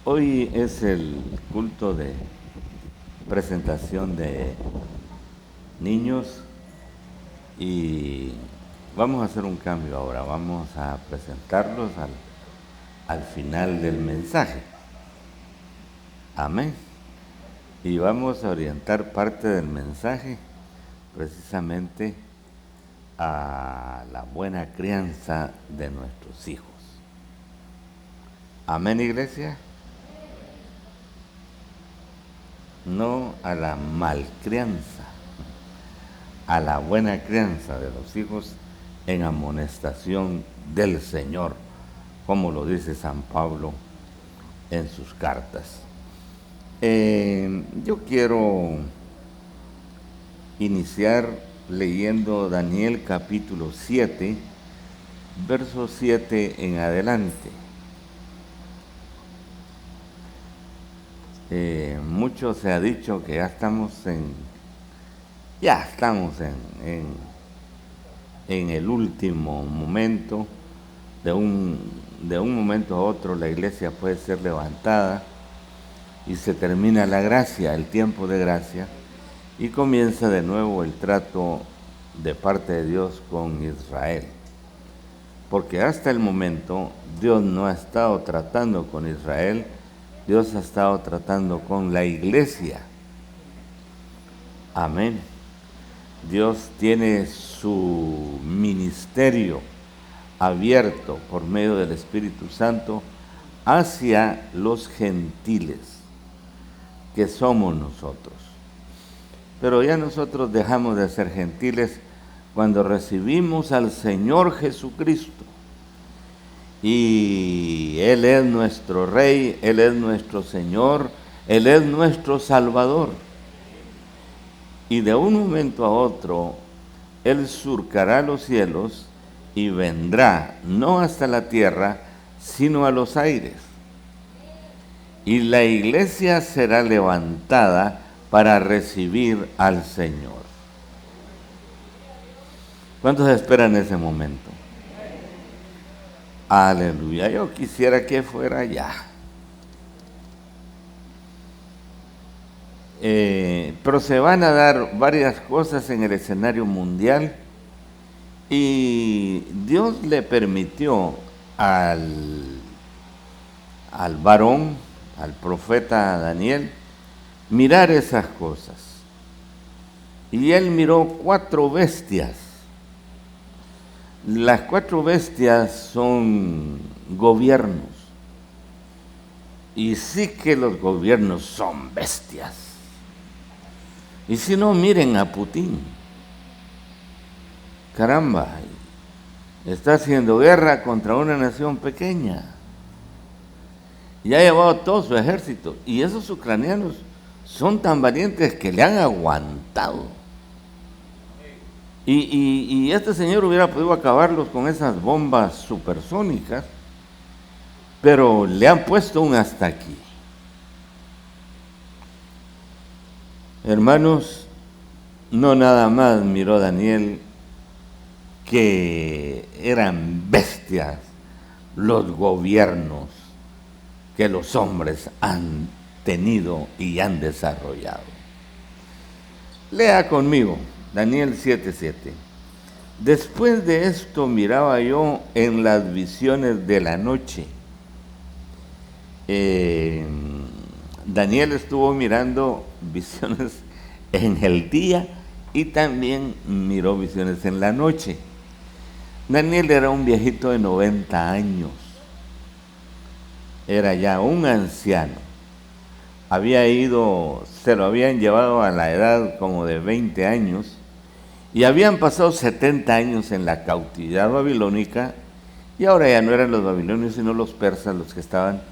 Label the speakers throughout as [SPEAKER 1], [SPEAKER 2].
[SPEAKER 1] Hoy es el culto de presentación de niños y vamos a hacer un cambio ahora. Vamos a presentarlos al final del mensaje. Amén. Y vamos a orientar parte del mensaje precisamente a la buena crianza de nuestros hijos. Amén, iglesia. No a la malcrianza, a la buena crianza de los hijos en amonestación del Señor, como lo dice San Pablo en sus cartas. Yo quiero iniciar leyendo Daniel capítulo 7, verso 7 en adelante. Mucho se ha dicho que ya estamos en el último momento. De un momento a otro la iglesia puede ser levantada y se termina la gracia, el tiempo de gracia, y comienza de nuevo el trato de parte de Dios con Israel. Porque hasta el momento Dios no ha estado tratando con Israel, Dios ha estado tratando con la iglesia. Amén. Dios tiene su ministerio abierto por medio del Espíritu Santo hacia los gentiles, que somos nosotros. Pero ya nosotros dejamos de ser gentiles cuando recibimos al Señor Jesucristo. Y Él es nuestro Rey, Él es nuestro Señor, Él es nuestro Salvador. Y de un momento a otro, Él surcará los cielos y vendrá, no hasta la tierra, sino a los aires. Y la iglesia será levantada para recibir al Señor. ¿Cuántos esperan ese momento? Aleluya, yo quisiera que fuera ya. Pero se van a dar varias cosas en el escenario mundial y Dios le permitió al varón, al profeta Daniel, mirar esas cosas. Y él miró 4 bestias. Las 4 bestias son gobiernos. Y sí que los gobiernos son bestias. Y si no, miren a Putin. Caramba, está haciendo guerra contra una nación pequeña. Y ha llevado todo su ejército. Y esos ucranianos son tan valientes que le han aguantado. Y este señor hubiera podido acabarlos con esas bombas supersónicas, pero le han puesto un hasta aquí. Hermanos, no nada más miró Daniel que eran bestias los gobiernos que los hombres han tenido y han desarrollado. Lea conmigo Daniel 7:7. Después de esto miraba yo en las visiones de la noche. Daniel estuvo mirando visiones en el día y también miró visiones en la noche. Daniel era un viejito de 90 años. Era ya un anciano. Se lo habían llevado a la edad como de 20 años y habían pasado 70 años en la cautividad babilónica y ahora ya no eran los babilonios sino los persas los que estaban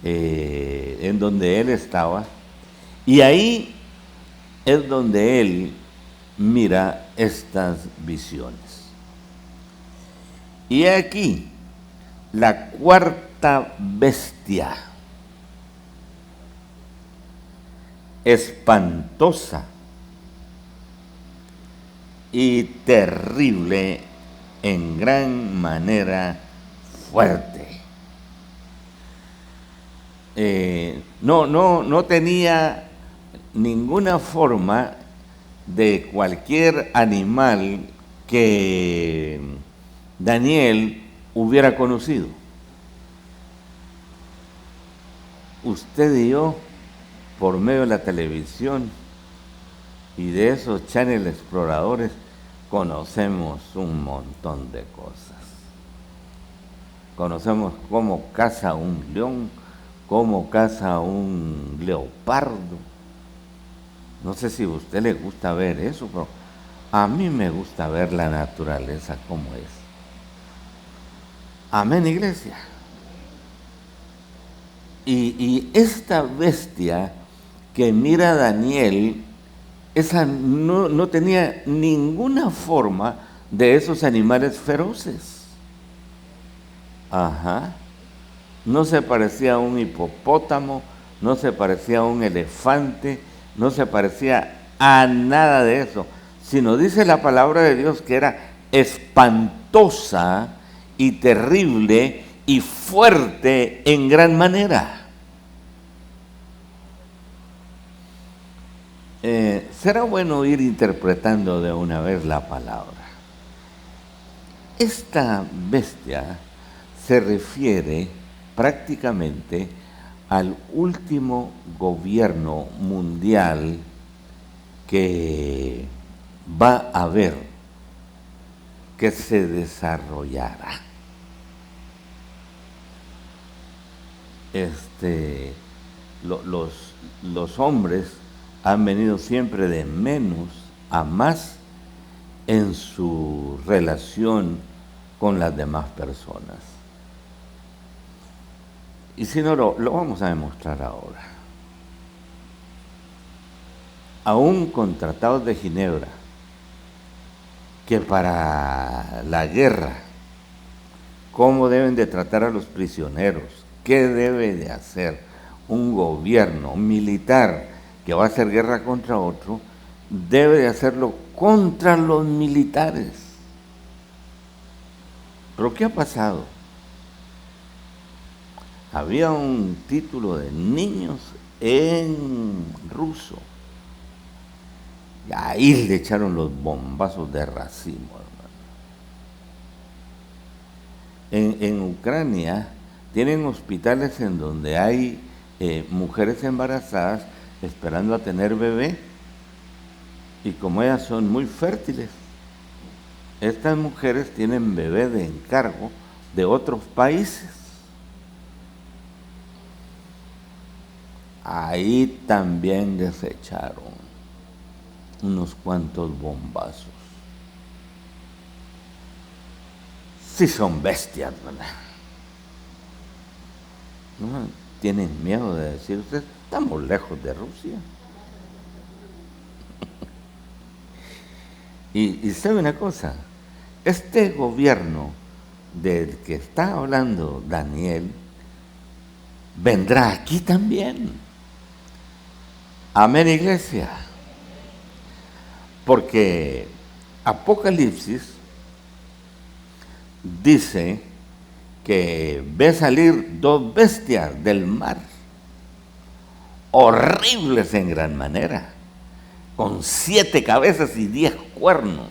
[SPEAKER 1] en donde él estaba. Y ahí es donde él mira estas visiones. Y aquí la 4ª bestia, espantosa y terrible en gran manera fuerte. no tenía ninguna forma de cualquier animal que Daniel hubiera conocido. Usted y yo, por medio de la televisión y de esos channel exploradores, conocemos un montón de cosas. Conocemos cómo caza un león, cómo caza un leopardo. No sé si a usted le gusta ver eso, pero a mí me gusta ver la naturaleza como es. Amén, iglesia. Y esta bestia que mira a Daniel, esa no tenía ninguna forma de esos animales feroces. Ajá. No se parecía a un hipopótamo, no se parecía a un elefante, no se parecía a nada de eso, sino dice la palabra de Dios que era espantosa y terrible y fuerte en gran manera. Será bueno ir interpretando de una vez la palabra. Esta bestia se refiere prácticamente al último gobierno mundial que va a haber, que se desarrollará. Los hombres han venido siempre de menos a más en su relación con las demás personas. Y si no, lo vamos a demostrar ahora. Aún con tratados de Ginebra, que para la guerra, cómo deben de tratar a los prisioneros, qué debe de hacer un gobierno militar que va a hacer guerra contra otro, debe de hacerlo contra los militares. ¿Pero qué ha pasado? Había un título de niños en ruso. Y ahí le echaron los bombazos de racimo, hermano. En Ucrania tienen hospitales en donde hay mujeres embarazadas esperando a tener bebé. Y como ellas son muy fértiles, estas mujeres tienen bebé de encargo de otros países. Ahí también les echaron unos cuantos bombazos. Sí son bestias, ¿verdad? No tienen miedo de decir, ustedes estamos lejos de Rusia. Y sabe una cosa, este gobierno del que está hablando Daniel vendrá aquí también. Amén, iglesia. Porque Apocalipsis dice que ve salir dos bestias del mar, horribles en gran manera, con 7 cabezas y 10 cuernos.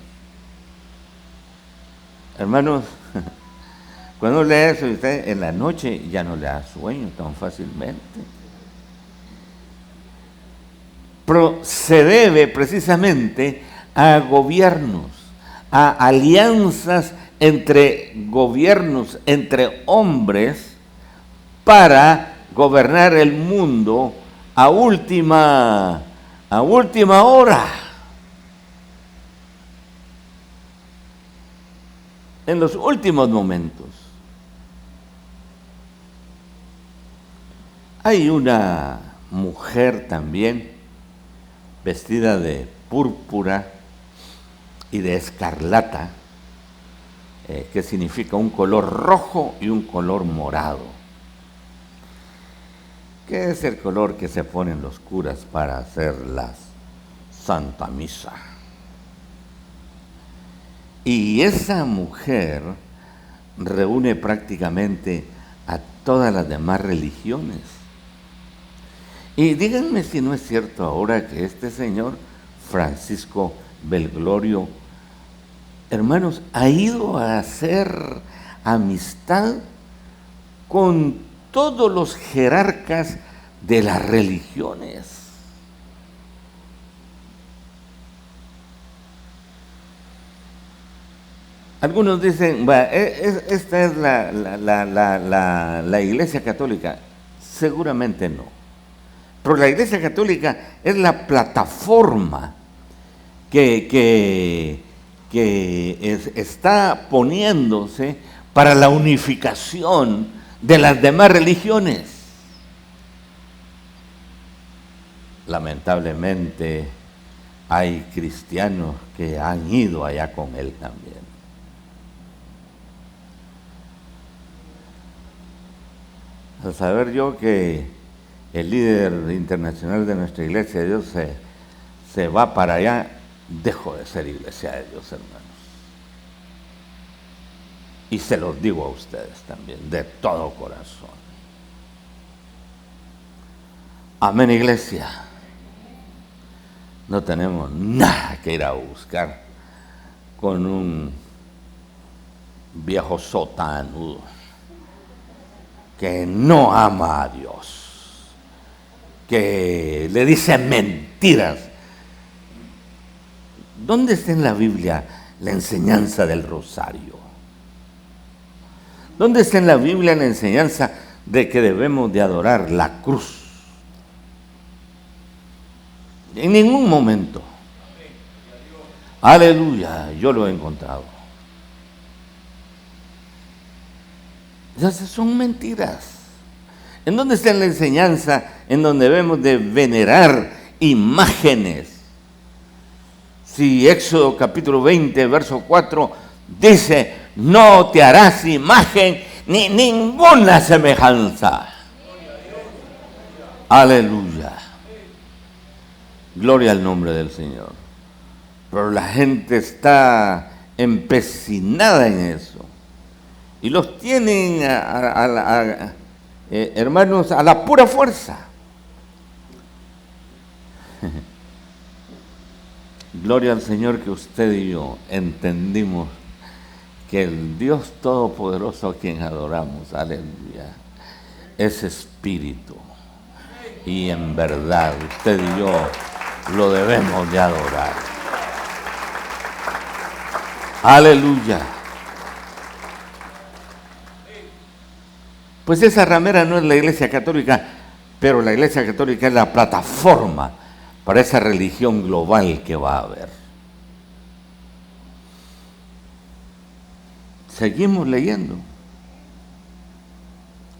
[SPEAKER 1] Hermanos, cuando lee eso, usted en la noche ya no le da sueño tan fácilmente. Pero se debe precisamente a gobiernos, a alianzas entre gobiernos, entre hombres, para gobernar el mundo a última hora. En los últimos momentos. Hay una mujer también vestida de púrpura y de escarlata, que significa un color rojo y un color morado, que es el color que se ponen los curas para hacer la Santa Misa. Y esa mujer reúne prácticamente a todas las demás religiones. Y díganme si no es cierto ahora que este señor, Francisco Belglorio, hermanos, ha ido a hacer amistad con todos los jerarcas de las religiones. Algunos dicen, esta es la Iglesia Católica. Seguramente no. Pero la Iglesia Católica es la plataforma que está poniéndose para la unificación de las demás religiones. Lamentablemente hay cristianos que han ido allá con él también. Al saber yo que el líder internacional de nuestra Iglesia de Dios se va para allá, dejo de ser Iglesia de Dios, hermanos. Y se los digo a ustedes también, de todo corazón. Amén, Iglesia. No tenemos nada que ir a buscar con un viejo sotanudo que no ama a Dios, que le dice mentiras. ¿Dónde está en la Biblia la enseñanza del rosario? ¿Dónde está en la Biblia la enseñanza de que debemos de adorar la cruz? En ningún momento. Aleluya, yo lo he encontrado. Esas son mentiras. ¿En dónde está la enseñanza en donde debemos de venerar imágenes? Si Éxodo capítulo 20, verso 4, dice, no te harás imagen ni ninguna semejanza. Aleluya. Gloria al nombre del Señor. Pero la gente está empecinada en eso. Y los tienen, hermanos, a la pura fuerza. Gloria al Señor que usted y yo entendimos que el Dios Todopoderoso a quien adoramos, aleluya, es espíritu. Y en verdad, usted y yo lo debemos de adorar. Aleluya. Pues esa ramera no es la Iglesia Católica, pero la Iglesia Católica es la plataforma para esa religión global que va a haber. Seguimos leyendo.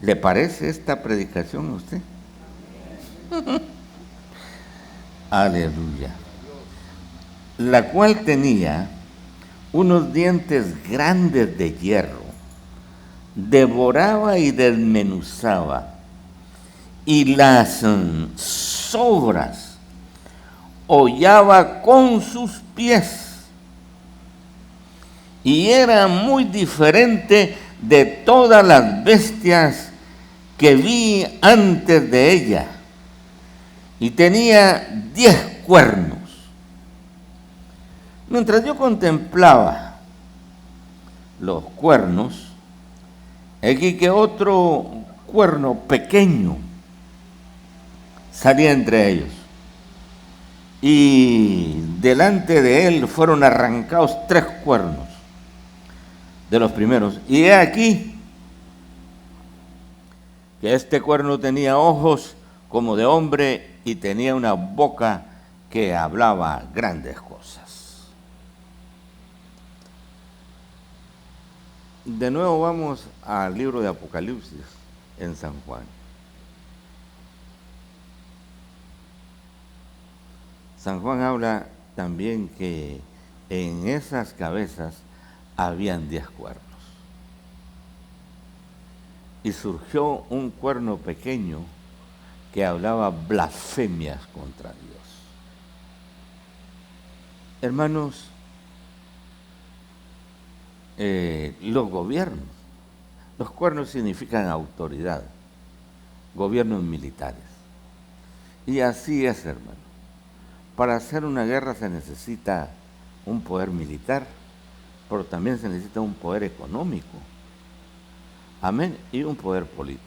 [SPEAKER 1] ¿Le parece esta predicación a usted? Aleluya. La cual tenía unos dientes grandes de hierro, devoraba y desmenuzaba, y las sobras hollaba con sus pies, y era muy diferente de todas las bestias que vi antes de ella, y tenía 10 cuernos. Mientras yo contemplaba los cuernos, aquí que otro cuerno pequeño salía entre ellos, y delante de él fueron arrancados 3 cuernos de los primeros. Y he aquí que este cuerno tenía ojos como de hombre y tenía una boca que hablaba grandes cosas. De nuevo vamos al libro de Apocalipsis en San Juan. San Juan habla también que en esas cabezas habían 10 cuernos. Y surgió un cuerno pequeño que hablaba blasfemias contra Dios. Hermanos, los gobiernos, los cuernos significan autoridad, gobiernos militares. Y así es, hermano. Para hacer una guerra se necesita un poder militar, pero también se necesita un poder económico. Amén. Y un poder político.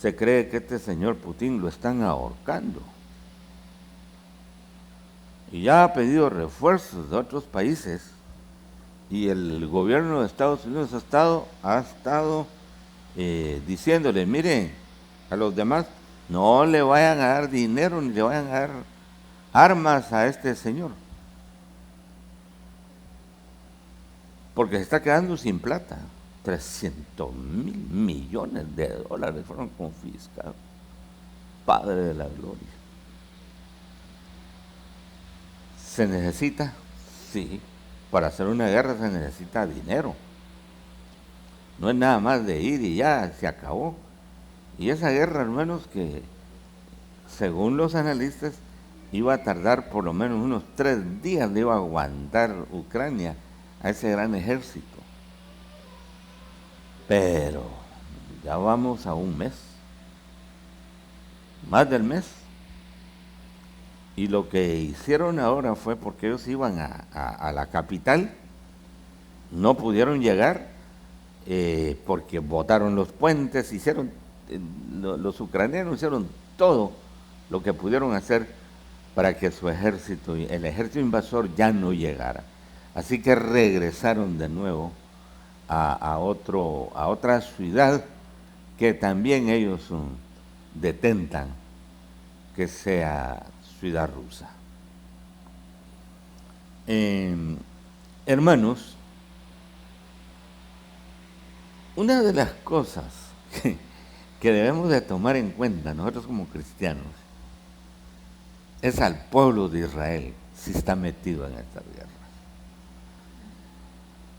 [SPEAKER 1] Se cree que este señor Putin lo están ahorcando. Y ya ha pedido refuerzos de otros países. Y el gobierno de Estados Unidos ha estado diciéndole, miren, a los demás, no le vayan a dar dinero ni le vayan a dar armas a este señor. Porque se está quedando sin plata. 300.000 millones de dólares fueron confiscados. Padre de la gloria. ¿Se necesita? Sí. Para hacer una guerra se necesita dinero. No es nada más de ir y ya, se acabó. Y esa guerra, hermanos, que según los analistas iba a tardar por lo menos unos 3 días, le iba a aguantar Ucrania a ese gran ejército. Pero ya vamos a un mes, más del mes. Y lo que hicieron ahora fue porque ellos iban a la capital, no pudieron llegar porque botaron los puentes, los ucranianos hicieron todo lo que pudieron hacer para que su ejército, el ejército invasor, ya no llegara. Así que regresaron de nuevo a otra ciudad que también ellos detentan que sea ciudad rusa. Hermanos, una de las cosas que debemos de tomar en cuenta nosotros como cristianos es al pueblo de Israel, si está metido en estas guerras.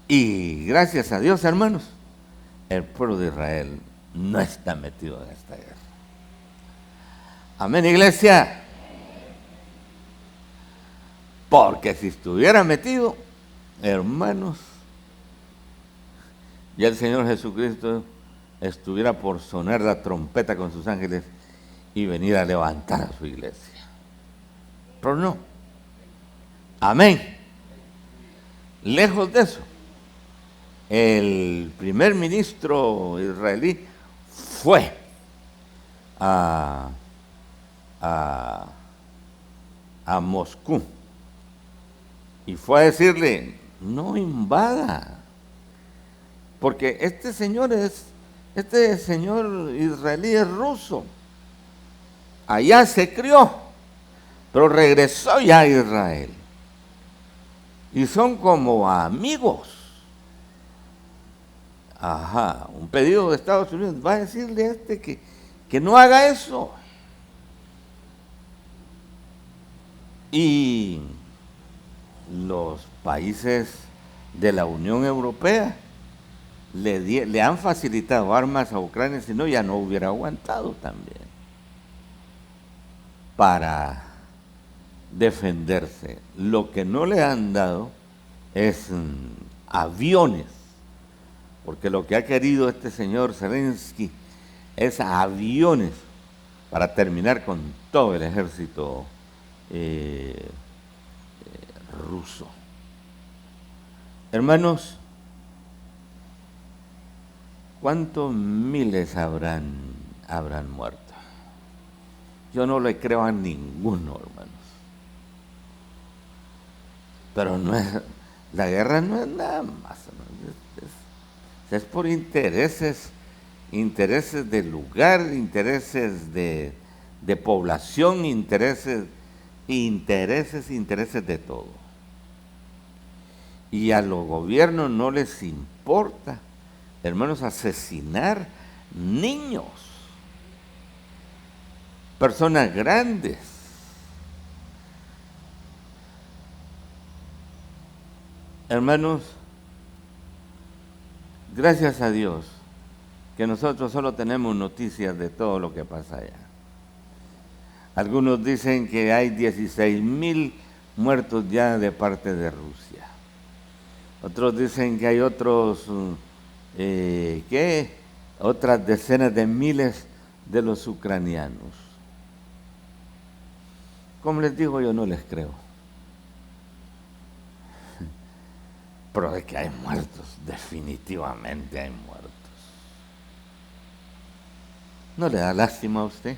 [SPEAKER 1] Y gracias a Dios, hermanos, el pueblo de Israel no está metido en esta guerra. Amén, iglesia. Porque si estuviera metido, hermanos, ya el Señor Jesucristo estuviera por sonar la trompeta con sus ángeles y venir a levantar a su iglesia. Pero no. Amén. Lejos de eso, el primer ministro israelí fue a Moscú y fue a decirle, no invada, porque este señor israelí es ruso, allá se crió, pero regresó ya a Israel y son como amigos. Ajá, un pedido de Estados Unidos va a decirle a este que no haga eso. Y los países de la Unión Europea le han facilitado armas a Ucrania, si no ya no hubiera aguantado también para defenderse. Lo que no le han dado es aviones, porque lo que ha querido este señor Zelensky es aviones para terminar con todo el ejército ruso. Hermanos, ¿cuántos miles habrán muerto? Yo no le creo a ninguno, hermanos. Pero la guerra no es nada más, es por intereses de lugar, intereses de población, intereses de todo. Y a los gobiernos no les importa, hermanos, asesinar niños, personas grandes. Hermanos, gracias a Dios que nosotros solo tenemos noticias de todo lo que pasa allá. Algunos dicen que hay 16.000 muertos ya de parte de Rusia. Otros dicen que hay otros otras decenas de miles de los ucranianos. Como les digo, yo no les creo. Pero de que hay muertos, definitivamente hay muertos. ¿No le da lástima a usted?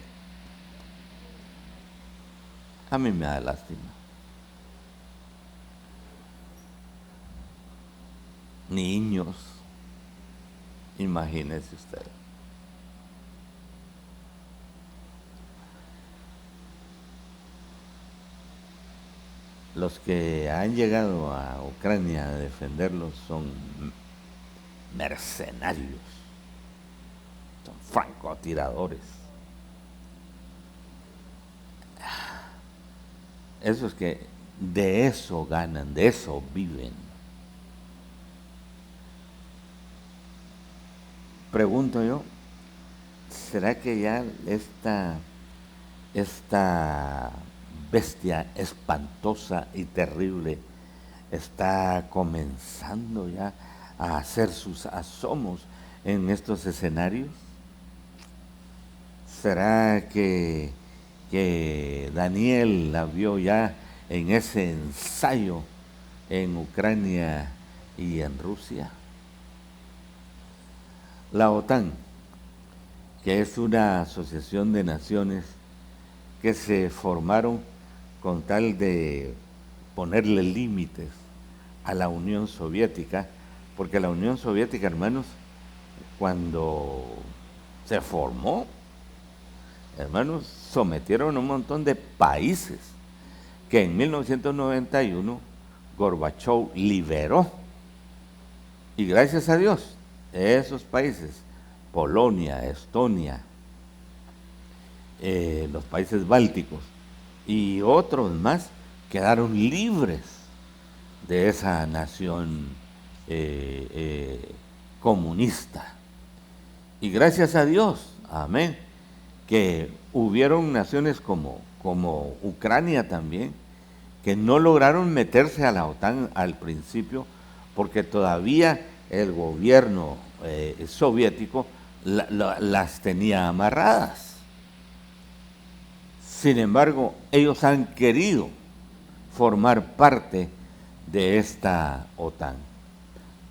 [SPEAKER 1] A mí me da lástima. Niños, imagínese usted. Los que han llegado a Ucrania a defenderlos son mercenarios, son francotiradores. Esos que de eso ganan, de eso viven. Pregunto yo, ¿será que ya esta bestia espantosa y terrible está comenzando ya a hacer sus asomos en estos escenarios? ¿Será que Daniel la vio ya en ese ensayo en Ucrania y en Rusia? La OTAN, que es una asociación de naciones que se formaron con tal de ponerle límites a la Unión Soviética, porque la Unión Soviética, hermanos, cuando se formó, hermanos, sometieron a un montón de países que en 1991 Gorbachev liberó. Y gracias a Dios, esos países, Polonia, Estonia, los países bálticos y otros más, quedaron libres de esa nación comunista. Y gracias a Dios, amén, que hubieron naciones como Ucrania también, que no lograron meterse a la OTAN al principio, porque todavía el gobierno soviético las tenía amarradas. Sin embargo, ellos han querido formar parte de esta OTAN.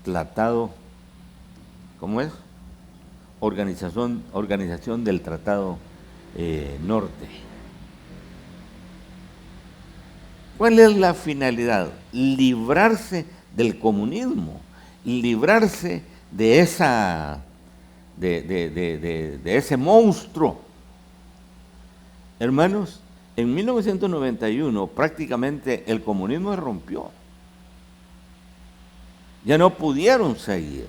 [SPEAKER 1] Tratado, ¿cómo es? Organización del Tratado Norte. ¿Cuál es la finalidad? Librarse del comunismo, librarse de ese monstruo. Hermanos, en 1991 prácticamente el comunismo se rompió. Ya no pudieron seguir,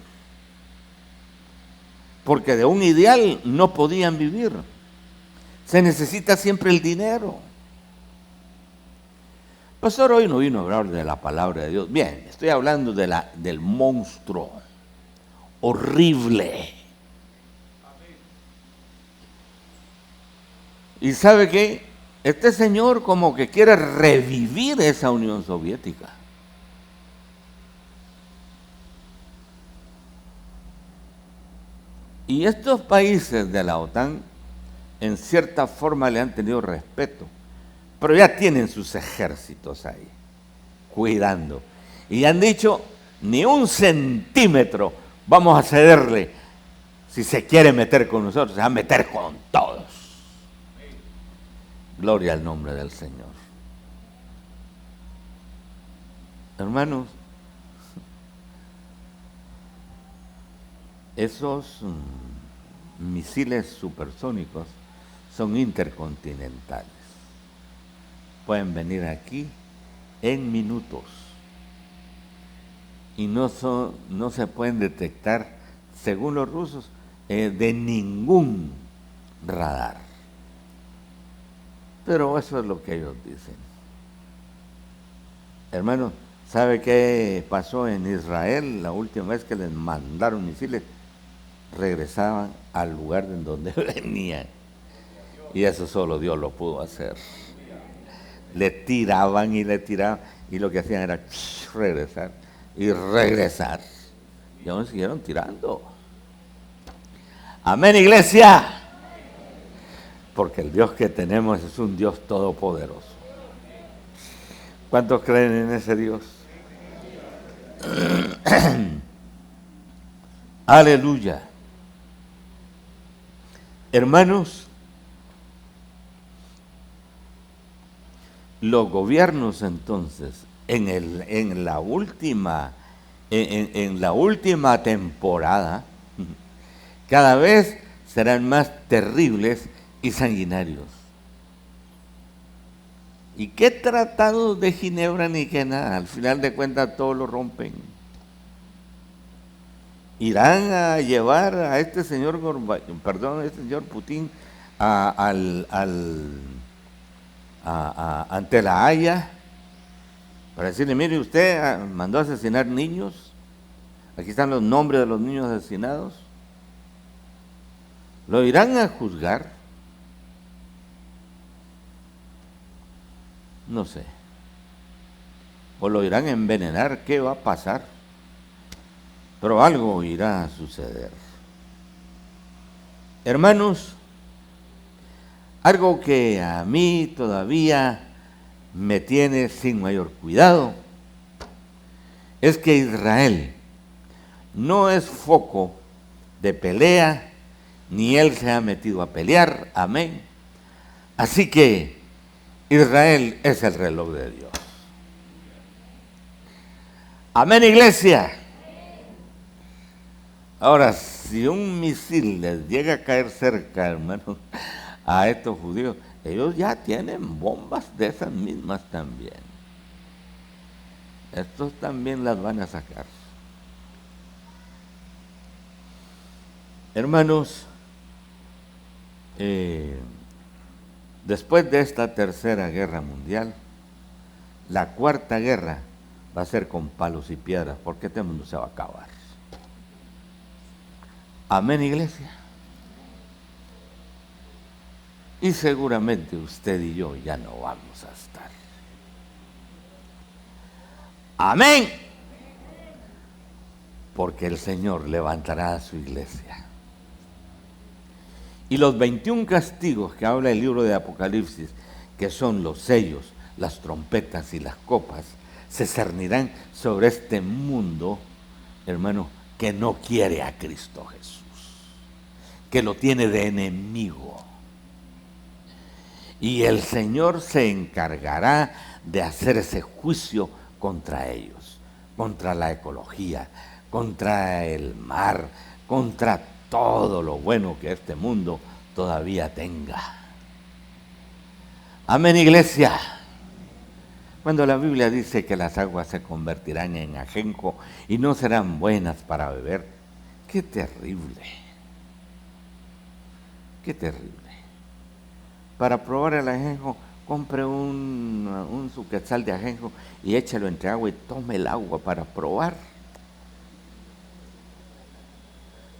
[SPEAKER 1] porque de un ideal no podían vivir. Se necesita siempre el dinero. Pastor, hoy no vino a hablar de la palabra de Dios. Bien, estoy hablando del monstruo horrible. ¿Y sabe qué? Este señor como que quiere revivir esa Unión Soviética. Y estos países de la OTAN en cierta forma le han tenido respeto, pero ya tienen sus ejércitos ahí, cuidando. Y han dicho, ni un centímetro vamos a cederle. Si se quiere meter con nosotros, se va a meter con todos. Gloria al nombre del Señor. Hermanos, esos misiles supersónicos son intercontinentales. Pueden venir aquí en minutos y no se pueden detectar, según los rusos, de ningún radar. Pero eso es lo que ellos dicen. Hermanos, ¿sabe qué pasó en Israel la última vez que les mandaron misiles? Regresaban al lugar de donde venían. Y eso solo Dios lo pudo hacer. Le tiraban y lo que hacían era regresar y regresar. Y aún siguieron tirando. Amén, iglesia. Porque el Dios que tenemos es un Dios todopoderoso. ¿Cuántos creen en ese Dios? Aleluya. Hermanos, los gobiernos entonces, en la última temporada, cada vez serán más terribles y sanguinarios. ¿Y qué tratados de Ginebra ni qué nada? Al final de cuentas todo lo rompen. Irán a llevar a este señor Putin ante la Haya para decirle, mire, usted mandó a asesinar niños, aquí están los nombres de los niños asesinados, lo irán a juzgar, no sé, o lo irán a envenenar, ¿qué va a pasar? Pero algo irá a suceder. Hermanos, algo que a mí todavía me tiene sin mayor cuidado es que Israel no es foco de pelea, ni él se ha metido a pelear, amén. Así que Israel es el reloj de Dios. Amén, iglesia. Ahora, si un misil les llega a caer cerca, hermanos, a estos judíos, ellos ya tienen bombas de esas mismas también. Estos también las van a sacar. Hermanos, después de esta tercera guerra mundial, la cuarta guerra va a ser con palos y piedras, porque este mundo se va a acabar. Amén, iglesia. Y seguramente usted y yo ya no vamos a estar. Amén. Porque el Señor levantará a su iglesia. Y los 21 castigos que habla el libro de Apocalipsis, que son los sellos, las trompetas y las copas, se cernirán sobre este mundo, hermano, que no quiere a Cristo Jesús, que lo tiene de enemigo. Y el Señor se encargará de hacer ese juicio contra ellos, contra la ecología, contra el mar, contra todo lo bueno que este mundo todavía tenga. Amén, iglesia. Cuando la Biblia dice que las aguas se convertirán en ajenjo y no serán buenas para beber, qué terrible, qué terrible. Para probar el ajenjo, compre un suquetzal de ajenjo y échalo entre agua y tome el agua para probar.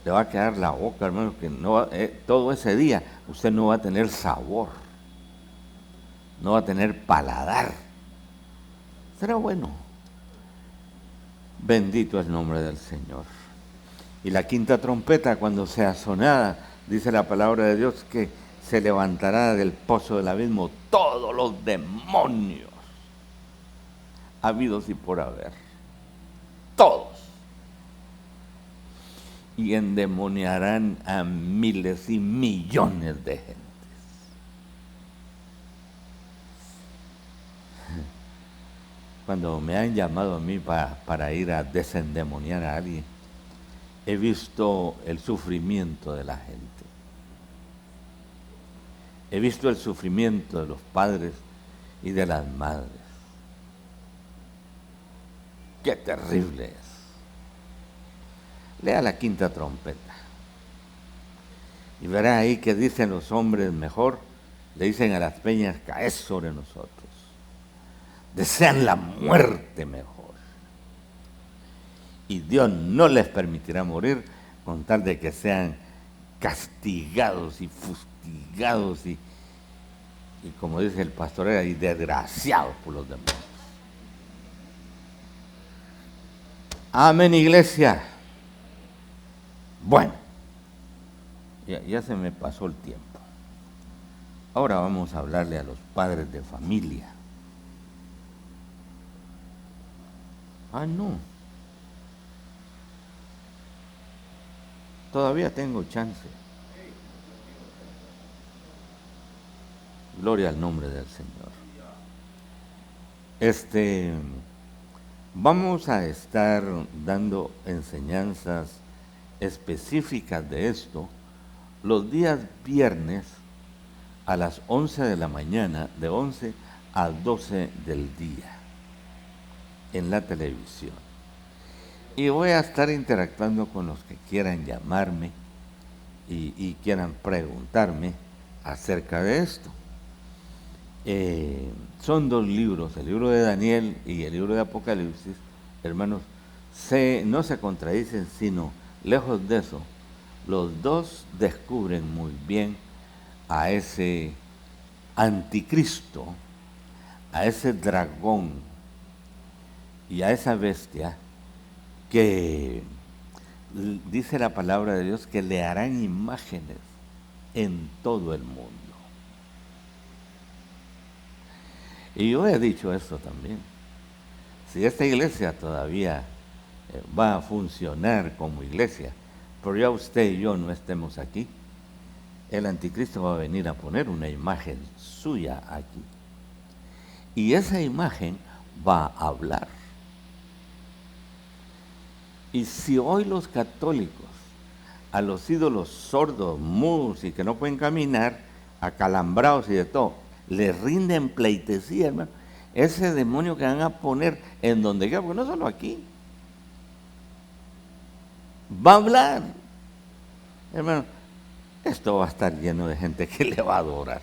[SPEAKER 1] Le va a quedar la boca, hermano, que no todo ese día usted no va a tener sabor, no va a tener paladar. Será bueno. Bendito es el nombre del Señor. Y la quinta trompeta, cuando sea sonada, dice la palabra de Dios que se levantará del pozo del abismo todos los demonios habidos y por haber. Todos. Y endemoniarán a miles y millones de gentes. Cuando me han llamado a mí para ir a desendemoniar a alguien, he visto el sufrimiento de la gente. He visto el sufrimiento de los padres y de las madres. ¡Qué terrible es! Lea la quinta trompeta y verá ahí que dicen los hombres mejor, le dicen a las peñas, caed sobre nosotros. Desean la muerte mejor. Y Dios no les permitirá morir con tal de que sean castigados y fustigados y como dice el pastor, y desgraciados por los demás. Amén, iglesia. Bueno, ya se me pasó el tiempo. Ahora vamos a hablarle a los padres de familia. Ah, no. Todavía tengo chance. Gloria al nombre del Señor. Vamos a estar dando enseñanzas específicas de esto los días viernes a las 11 de la mañana, de 11 a 12 del día, en la televisión. Y voy a estar interactuando con los que quieran llamarme y quieran preguntarme acerca de esto. Son dos libros, el libro de Daniel y el libro de Apocalipsis, hermanos, no se contradicen, sino lejos de eso, los dos descubren muy bien a ese anticristo, a ese dragón y a esa bestia que dice la palabra de Dios que le harán imágenes en todo el mundo. Y yo he dicho esto también. Si esta iglesia todavía va a funcionar como iglesia, pero ya usted y yo no estemos aquí, el anticristo va a venir a poner una imagen suya aquí. Y esa imagen va a hablar. Y si hoy los católicos a los ídolos sordos, mudos y que no pueden caminar, acalambrados y de todo, le rinden pleitesía, hermano, ese demonio que van a poner en donde quiera, porque no solo aquí, va a hablar. Hermano, esto va a estar lleno de gente que le va a adorar.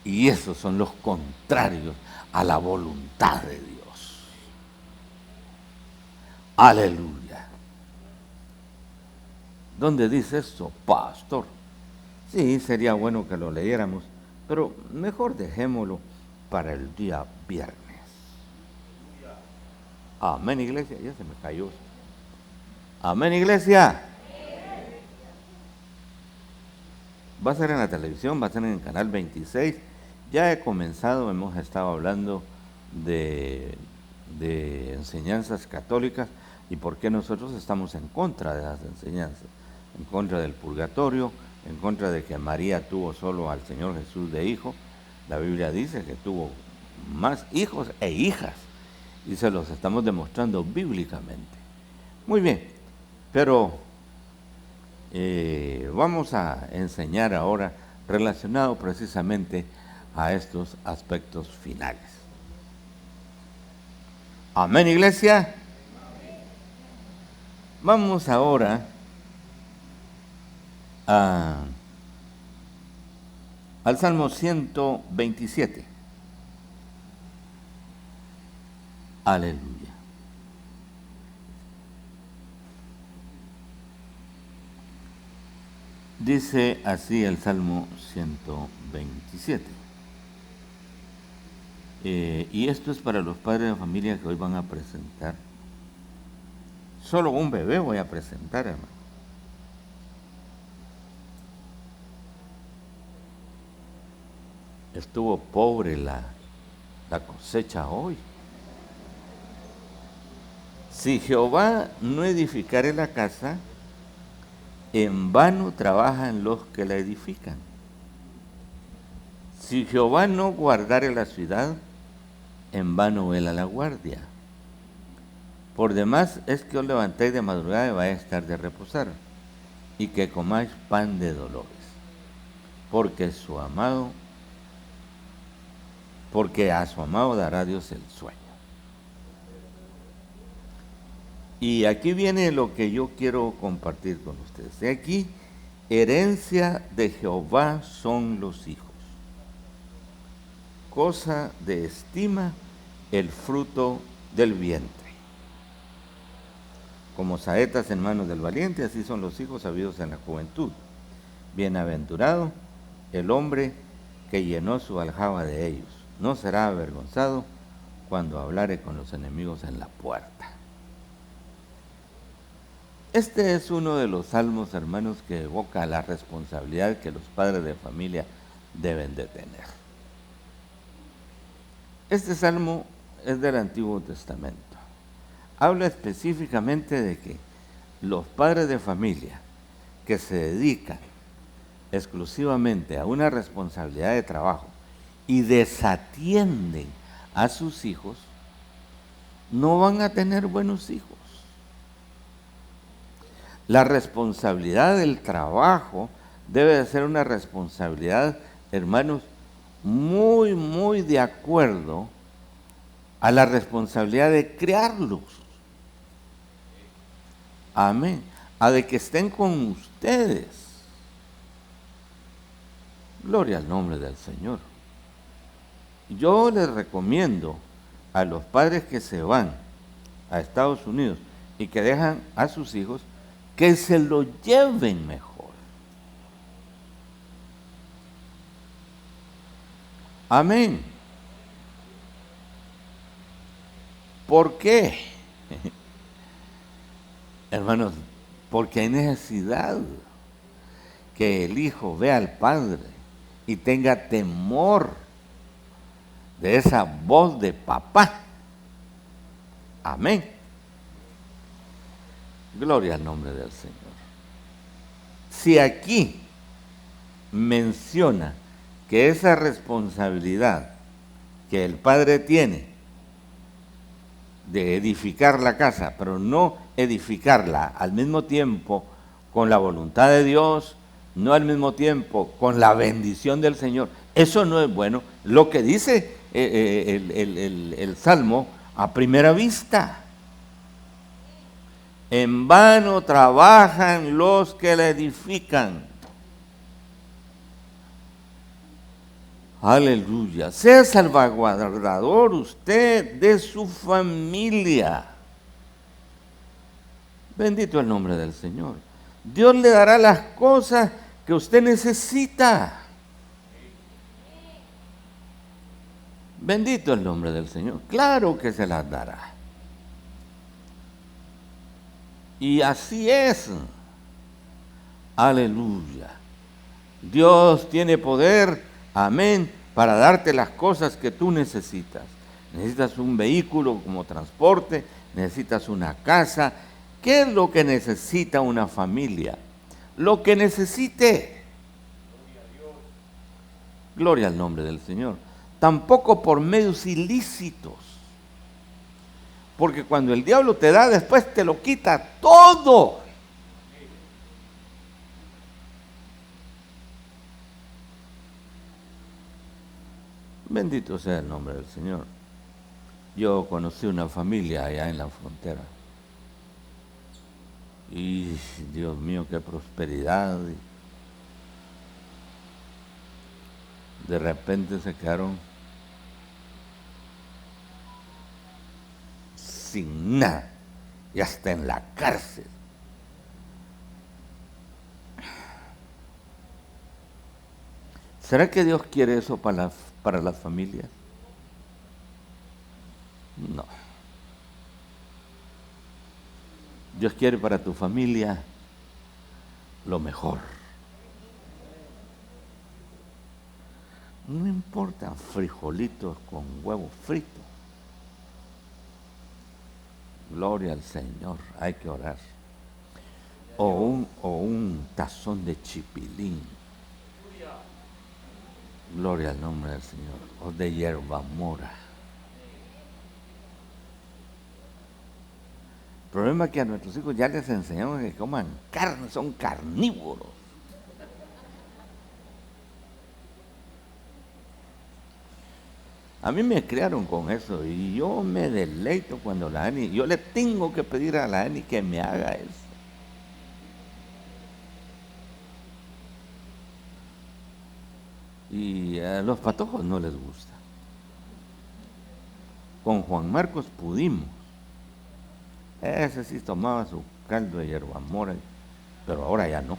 [SPEAKER 1] Y esos son los contrarios a la voluntad de Dios. Aleluya. ¿Dónde dice esto, pastor? Sí, sería bueno que lo leyéramos, pero mejor dejémoslo para el día viernes. Amén, iglesia. Ya se me cayó. Amén, iglesia. Va a ser en la televisión, va a ser en el canal 26. Ya he comenzado, hemos estado hablando de enseñanzas católicas y por qué nosotros estamos en contra de las enseñanzas, en contra del purgatorio, en contra de que María tuvo solo al Señor Jesús de hijo. La Biblia dice que tuvo más hijos e hijas y se los estamos demostrando bíblicamente. Muy bien, pero vamos a enseñar ahora relacionado precisamente a estos aspectos finales. Amén, iglesia. Vamos ahora al Salmo 127. Aleluya. Dice así el Salmo 127. Y esto es para los padres de familia que hoy van a presentar. Solo un bebé voy a presentar, hermano. Estuvo pobre la cosecha hoy. Si Jehová no edificare la casa, en vano trabajan los que la edifican. Si Jehová no guardare la ciudad, en vano vela la guardia. Por demás es que os levantéis de madrugada y vais a estar de reposar, y que comáis pan de dolores, porque a su amado dará Dios el sueño. Y aquí viene lo que yo quiero compartir con ustedes. De aquí, herencia de Jehová son los hijos. Cosa de estima el fruto del vientre. Como saetas en manos del valiente, así son los hijos habidos en la juventud. Bienaventurado el hombre que llenó su aljaba de ellos. No será avergonzado cuando hablare con los enemigos en la puerta. Este es uno de los salmos, hermanos, que evoca la responsabilidad que los padres de familia deben de tener. Este salmo es del Antiguo Testamento. Habla específicamente de que los padres de familia que se dedican exclusivamente a una responsabilidad de trabajo y desatienden a sus hijos, no van a tener buenos hijos. La responsabilidad del trabajo debe de ser una responsabilidad, hermanos, muy, muy de acuerdo a la responsabilidad de criarlos. Amén. A de que estén con ustedes. Gloria al nombre del Señor. Yo les recomiendo a los padres que se van a Estados Unidos y que dejan a sus hijos que se lo lleven mejor. Amén. ¿Por qué? Hermanos, porque hay necesidad que el hijo vea al padre y tenga temor de esa voz de papá. Amén. Gloria al nombre del Señor. Si aquí menciona que esa responsabilidad que el padre tiene de edificar la casa, pero no edificarla al mismo tiempo con la voluntad de Dios, no al mismo tiempo con la bendición del Señor, eso no es bueno. Lo que dice el Salmo a primera vista: en vano trabajan los que la edifican. Aleluya. Sea salvaguardador usted de su familia. Bendito el nombre del Señor. Dios le dará las cosas que usted necesita. Bendito el nombre del Señor. Claro que se las dará. Y así es. Aleluya. Dios tiene poder, amén, para darte las cosas que tú necesitas. Necesitas un vehículo como transporte, necesitas una casa. ¿Qué es lo que necesita una familia? Lo que necesite. Gloria al nombre del Señor. Tampoco por medios ilícitos. Porque cuando el diablo te da, después te lo quita todo. Bendito sea el nombre del Señor. Yo conocí una familia allá en la frontera. Y Dios mío, qué prosperidad. De repente se quedaron sin nada y hasta en la cárcel. ¿Será que Dios quiere eso para las familias? No. Dios quiere para tu familia lo mejor. No importa frijolitos con huevo frito. Gloria al Señor, hay que orar. O un tazón de chipilín. Gloria al nombre del Señor. O de hierba mora. El problema es que a nuestros hijos ya les enseñamos que coman carne, son carnívoros. A mí me criaron con eso y yo me deleito cuando la Ani, yo le tengo que pedir a la Ani que me haga eso. Y a los patojos no les gusta. Con Juan Marcos pudimos. Ese sí tomaba su caldo de hierbamora, pero ahora ya no.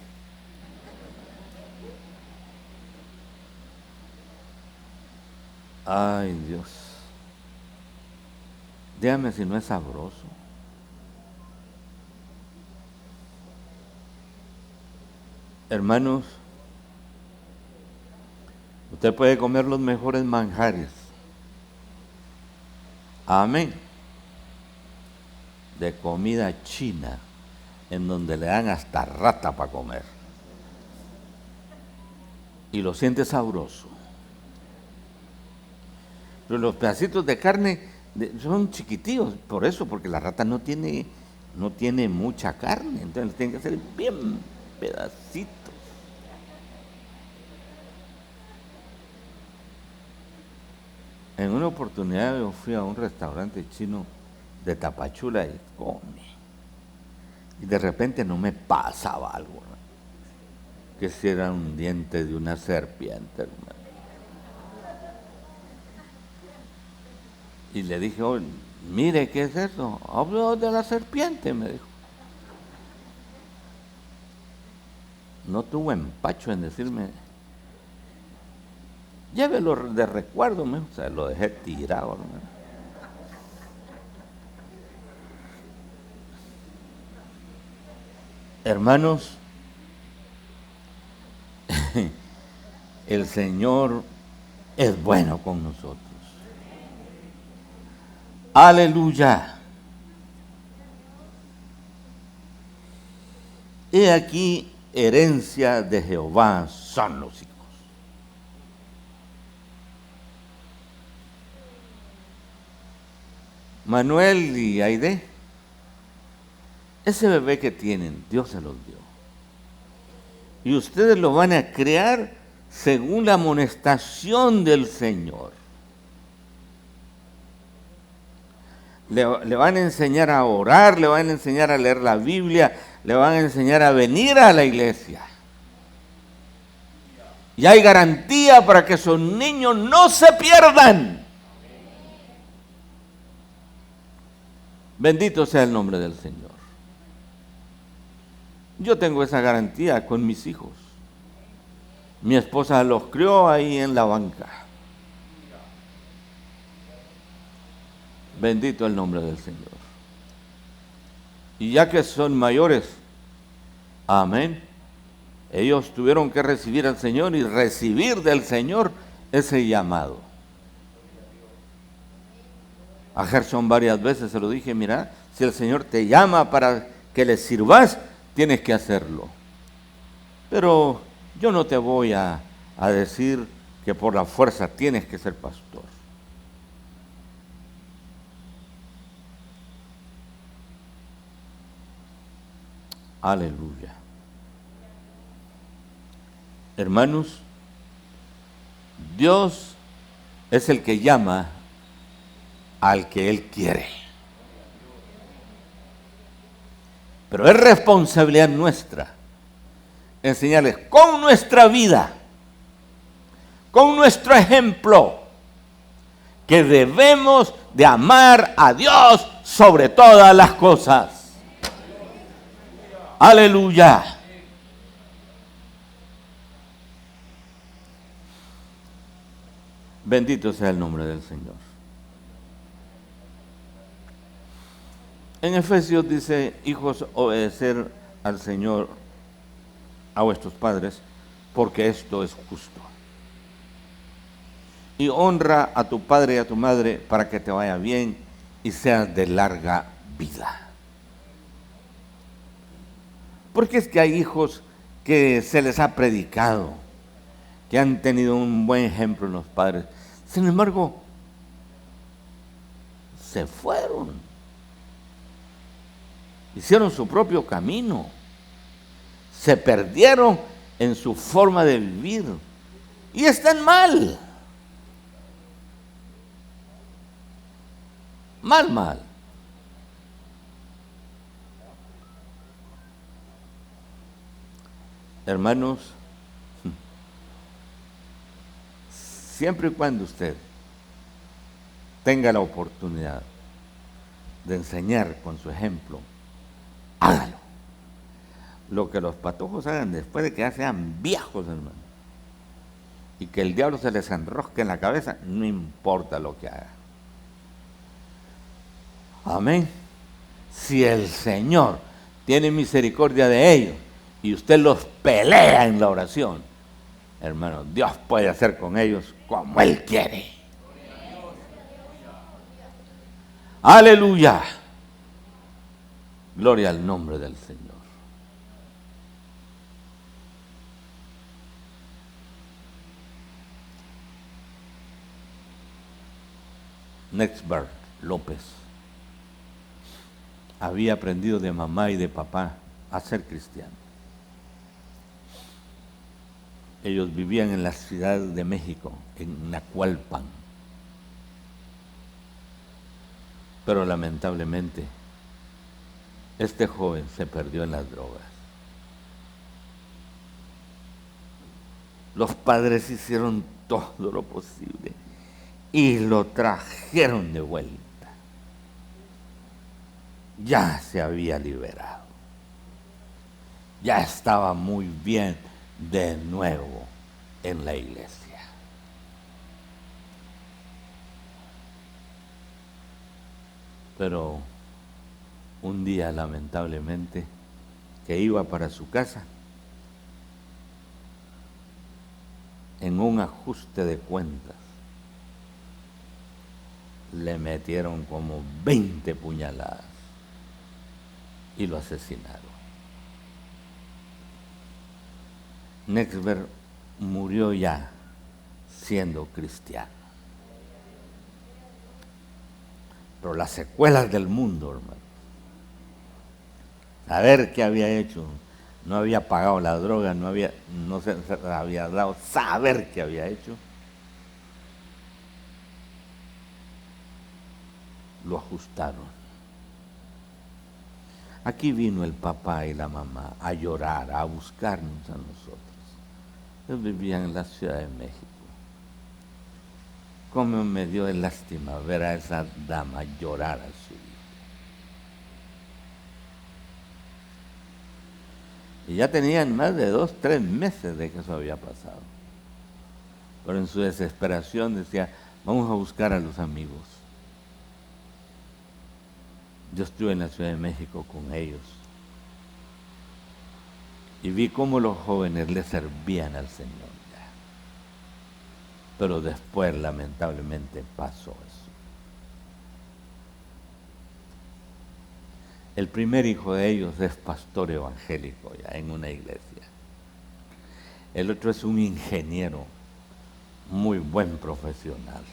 [SPEAKER 1] Ay, Dios. Dígame si no es sabroso. Hermanos, usted puede comer los mejores manjares. Amén. De comida china, en donde le dan hasta rata para comer. Y lo siente sabroso. Pero los pedacitos de carne son chiquitillos, por eso, porque la rata no tiene mucha carne, entonces tienen que ser bien pedacitos. En una oportunidad yo fui a un restaurante chino de Tapachula y comí. Y de repente no me pasaba algo, ¿no? Que si era un diente de una serpiente, hermano. Y le dije, oh, mire, ¿qué es eso? Hablo de la serpiente, me dijo. No tuvo empacho en decirme, llévelo de recuerdo, o sea, lo dejé tirado, hermano. Hermanos, el Señor es bueno con nosotros. Aleluya. He aquí, herencia de Jehová son los hijos. Manuel y Aide, ese bebé que tienen, Dios se los dio. Y ustedes lo van a crear según la amonestación del Señor. Le van a enseñar a orar, le van a enseñar a leer la Biblia, le van a enseñar a venir a la iglesia. Y hay garantía para que esos niños no se pierdan. Bendito sea el nombre del Señor. Yo tengo esa garantía con mis hijos. Mi esposa los crió ahí en la banca. Bendito el nombre del Señor. Y ya que son mayores, amén, ellos tuvieron que recibir al Señor y recibir del Señor ese llamado. A Gerson varias veces se lo dije, mira, si el Señor te llama para que le sirvas, tienes que hacerlo. Pero yo no te voy a decir que por la fuerza tienes que ser pastor. Aleluya. Hermanos, Dios es el que llama al que Él quiere. Pero es responsabilidad nuestra enseñarles con nuestra vida, con nuestro ejemplo, que debemos de amar a Dios sobre todas las cosas. Aleluya. Bendito sea el nombre del Señor. En Efesios dice, hijos, obedecer al Señor, a vuestros padres, porque esto es justo. Y honra a tu padre y a tu madre para que te vaya bien y seas de larga vida. Porque es que hay hijos que se les ha predicado, que han tenido un buen ejemplo en los padres. Sin embargo, se fueron. Hicieron su propio camino. Se perdieron en su forma de vivir. Y están mal. Mal. Hermanos, siempre y cuando usted tenga la oportunidad de enseñar con su ejemplo, hágalo. Lo que los patojos hagan después de que ya sean viejos, hermano, y que el diablo se les enrosque en la cabeza, no importa lo que haga. Amén. Si el Señor tiene misericordia de ellos y usted los pelea en la oración, hermano, Dios puede hacer con ellos como Él quiere. Aleluya. Gloria al nombre del Señor. Nexbert López había aprendido de mamá y de papá a ser cristiano. Ellos vivían en la Ciudad de México, en Nacualpan. Pero lamentablemente, este joven se perdió en las drogas. Los padres hicieron todo lo posible y lo trajeron de vuelta. Ya se había liberado. Ya estaba muy bien de nuevo en la iglesia. Pero un día, lamentablemente, que iba para su casa, en un ajuste de cuentas, le metieron como 20 puñaladas y lo asesinaron. Nexbert murió ya siendo cristiano. Pero las secuelas del mundo, hermano. Saber qué había hecho, no había pagado la droga, no se había dado, saber qué había hecho, lo ajustaron. Aquí vino el papá y la mamá a llorar, a buscarnos a nosotros. Ellos vivían en la Ciudad de México. Cómo me dio de lástima ver a esa dama llorar a su hijo. Y ya tenían más de 2, 3 meses de que eso había pasado. Pero en su desesperación decía, vamos a buscar a los amigos. Yo estuve en la Ciudad de México con ellos y vi cómo los jóvenes le servían al Señor ya. Pero después, lamentablemente, pasó eso. El primer hijo de ellos es pastor evangélico ya en una iglesia. El otro es un ingeniero, muy buen profesional.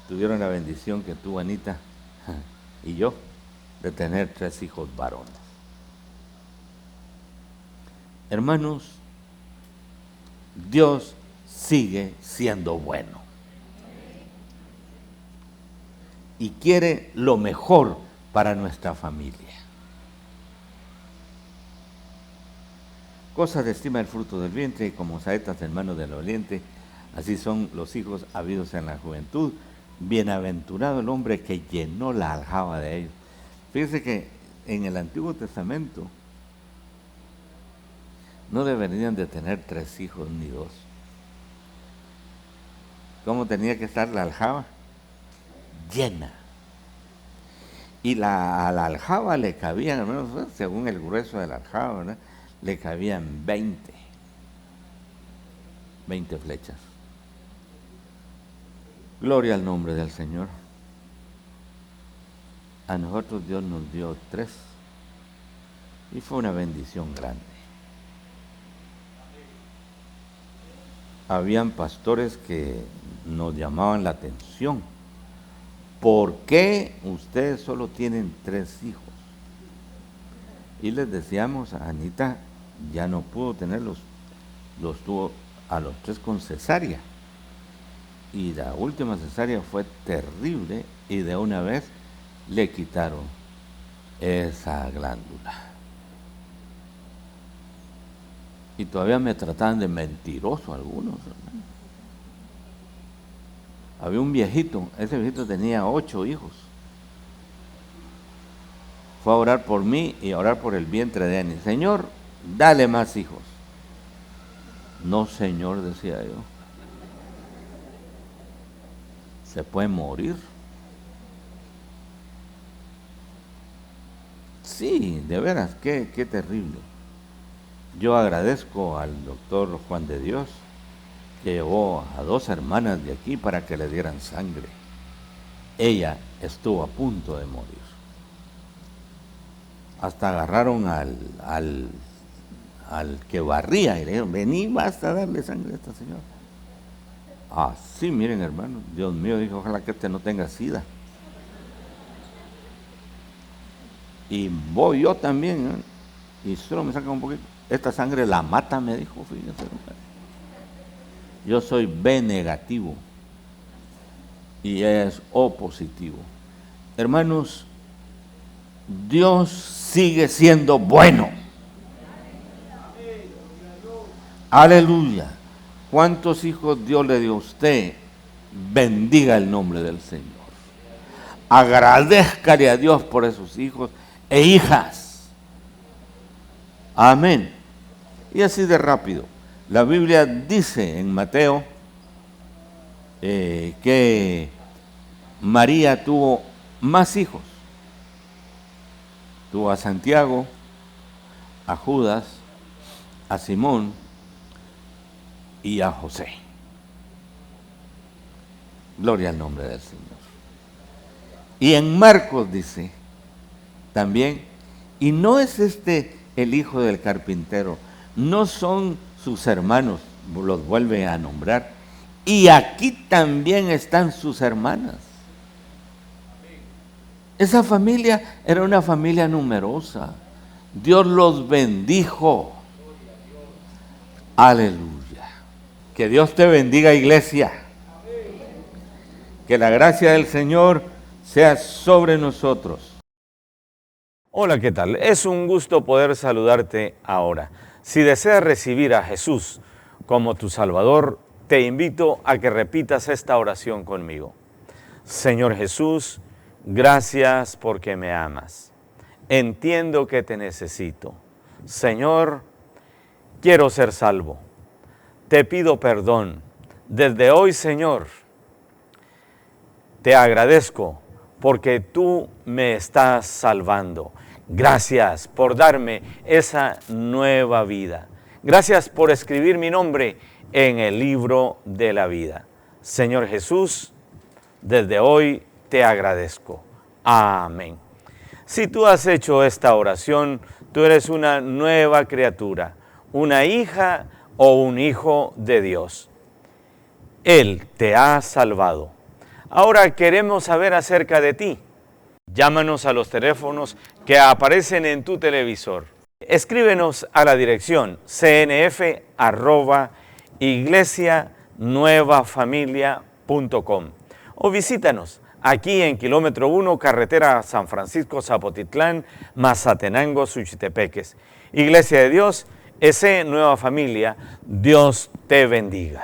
[SPEAKER 1] Tuvieron la bendición que tuvo Anita y yo de tener 3 hijos varones. Hermanos, Dios sigue siendo bueno y quiere lo mejor para nuestra familia. Cosas de estima el fruto del vientre y como saetas en mano del oriente, así son los hijos habidos en la juventud. Bienaventurado el hombre que llenó la aljaba de ellos. Fíjese que en el Antiguo Testamento no deberían de tener 3 hijos ni 2. ¿Cómo tenía que estar la aljaba? Llena. Y a la aljaba le cabían, al menos según el grueso de la aljaba, ¿verdad?, le cabían 20 flechas. Gloria al nombre del Señor. A nosotros Dios nos dio 3 y fue una bendición grande. Habían pastores que nos llamaban la atención. ¿Por qué ustedes solo tienen 3 hijos? Y les decíamos, a Anita ya no pudo tenerlos, los tuvo a los 3 con cesárea. Y la última cesárea fue terrible y de una vez le quitaron esa glándula. Y todavía me trataban de mentiroso algunos, hermano. Había un viejito, ese viejito tenía 8 hijos. Fue a orar por mí y a orar por el vientre de Ani. Señor, dale más hijos. No, Señor, decía yo. Se puede morir. Sí, de veras, qué terrible. Yo agradezco al doctor Juan de Dios que llevó a 2 hermanas de aquí para que le dieran sangre. Ella estuvo a punto de morir. Hasta agarraron al que barría y le dijeron, vení, basta darle sangre a esta señora. Ah, sí, miren hermano, Dios mío, dijo, ojalá que este no tenga sida. Y voy yo también, ¿eh? Y solo me saca un poquito. Esta sangre la mata, me dijo, fíjense. Yo soy B negativo y ella es O positivo. Hermanos, Dios sigue siendo bueno. Aleluya. ¿Cuántos hijos Dios le dio a usted? Bendiga el nombre del Señor. Agradézcale a Dios por esos hijos e hijas. Amén. Y así de rápido. La Biblia dice en Mateo que María tuvo más hijos. Tuvo a Santiago, a Judas, a Simón y a José. Gloria al nombre del Señor. Y en Marcos dice también, y no es este el hijo del carpintero, no son sus hermanos, los vuelve a nombrar, y aquí también están sus hermanas. Esa familia era una familia numerosa. Dios los bendijo. Aleluya. Que Dios te bendiga, iglesia. Que la gracia del Señor sea sobre nosotros.
[SPEAKER 2] Hola, ¿qué tal? Es un gusto poder saludarte ahora. Si deseas recibir a Jesús como tu Salvador, te invito a que repitas esta oración conmigo. Señor Jesús, gracias porque me amas. Entiendo que te necesito. Señor, quiero ser salvo. Te pido perdón. Desde hoy, Señor, te agradezco porque tú me estás salvando. Gracias por darme esa nueva vida. Gracias por escribir mi nombre en el libro de la vida. Señor Jesús, desde hoy te agradezco. Amén. Si tú has hecho esta oración, tú eres una nueva criatura, una hija o un hijo de Dios. Él te ha salvado. Ahora queremos saber acerca de ti. Llámanos a los teléfonos que aparecen en tu televisor. Escríbenos a la dirección cnf@iglesianuevafamilia.com o visítanos aquí en kilómetro 1, carretera San Francisco Zapotitlán, Mazatenango, Suchitepeques. Iglesia de Dios, S. Nueva Familia, Dios te bendiga.